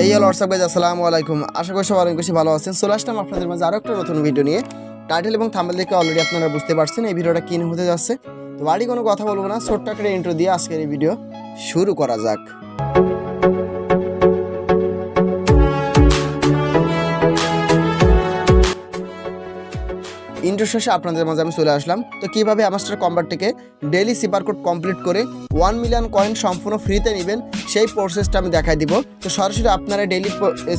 এই হলো WhatsApp guys, আসসালামু আলাইকুম। আশা করি সবাই অনেক বেশি ভালো আছেন। চলে আসলাম আপনাদের মাঝে আরও একটা নতুন ভিডিও নিয়ে। টাইটেল এবং থাম্বনেল দেখে অলরেডি আপনারা বুঝতে পারছেন এই ভিডিওটা কী হতে যাচ্ছে। তো বাড়ি কোনো কথা বলবো না, ছোট্ট একটা ইন্ট্রো দিয়ে আজকের এই ভিডিও শুরু করা যাক। ইন্ট্রো শেষে আপনাদের মাঝে আমি চলে আসলাম। তো কীভাবে অ্যামাস্টার কম্বাট থেকে ডেইলি সিপার কোড কমপ্লিট করে 1 মিলিয়ন কয়েন সম্পূর্ণ ফ্রিতে নেবেন সেই প্রসেসটা আমি দেখাই দিব। তো সরাসরি আপনারা ডেইলি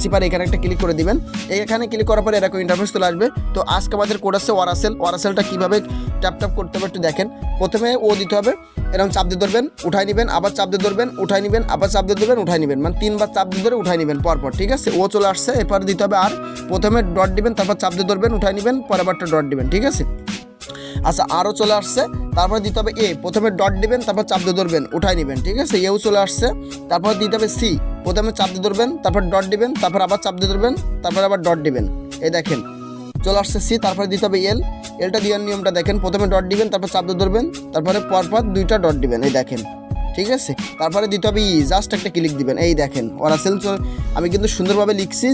সিপার এখানে একটা ক্লিক করে দিবেন। এখানে ক্লিক করার পরে এরকম ইন্টারফেস চলে আসবে। তো আজকে আমাদের কোড আছে ওয়ারাসেলটা কীভাবে ট্যাপ করতে হবে একটু দেখেন। প্রথমে ও দিতে হবে, এরকম চাপ দিয়ে ধরবেন, উঠাই নেবেন, আবার চাপ দিয়ে ধরবেন, উঠাই নেবেন, আবার চাপ দিয়ে ধরবেন, উঠাই নেবেন, মানে 3বার চাপ দিয়ে ধরে উঠাই নেবেন পরপর, ঠিক আছে। ও চলে আসছে, এরপর দিতে হবে আর প্রথমে ডট দিবেন, তারপর চাপ দিয়ে ধরবেন, উঠাই নেবেন, পরের বারটা ডট দিবেন, ঠিক আছে। আচ্ছা, আরও চলে আসছে, তারপরে দিতে হবে এ, প্রথমে ডট দিবেন, তারপর চাপ দিয়ে ধরবেন, উঠাই নেবেন, ঠিক আছে। এও চলে আসছে, তারপর দিতে হবে সি, প্রথমে চাপ দিয়ে ধরবেন, তারপর ডট দিবেন, তারপর আবার চাপ দিয়ে ধরবেন, তারপর আবার ডট দিবেন, এই দেখেন চলে আসছে সি। তারপরে দিতে হবে এলটা দেওয়ার নিয়মটা দেখেন, প্রথমে ডট দিবেন, তারপর চাপ দিয়ে ধরবেন, তারপরে পরপর 2টা ডট দিবেন, এই দেখেন, ঠিক আছে। তারপরে দিতে হবে জাস্ট একটা ক্লিক দিবেন, এই দেখেন ওয়ারাসেল। আমি কিন্তু সুন্দরভাবে লিখছি,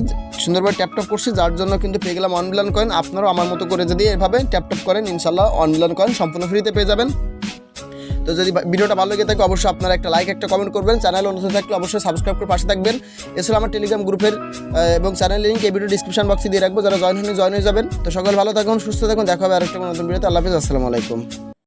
সুন্দরভাবে ট্যাপ করছি, যার জন্য কিন্তু পেয়ে গেলাম 1 মিলিয়ন কয়েন। আপনারাও আমার মতো করে যদি এভাবে ট্যাপ করেন, ইনশাল্লাহ 1 মিলিয়ন কয়েন সম্পূর্ণ ফ্রিতে পেয়ে যাবেন। তো যদি ভিডিওটা ভালো লেগে থাকে অবশ্যই আপনারা একটা লাইক, একটা কমেন্ট করবেন। চ্যানেল নতুন থাকলে অবশ্যই সাবস্ক্রাইব করে পাশে থাকবেন। এছাড়া আমার টেলিগ্রাম গ্রুপের এবং চ্যানেল লিঙ্ক এই ভিডিও ডিসক্রিপশন বক্সে দিয়ে রাখবো, যারা জয়েন হয়ে যাবেন। তো সকল ভালো থাকুন, সুস্থ থাকুন, দেখা হবে আরেকটা নতুন ভিডিওতে। আল্লাহ হাফেজ, আসসালামু আলাইকুম।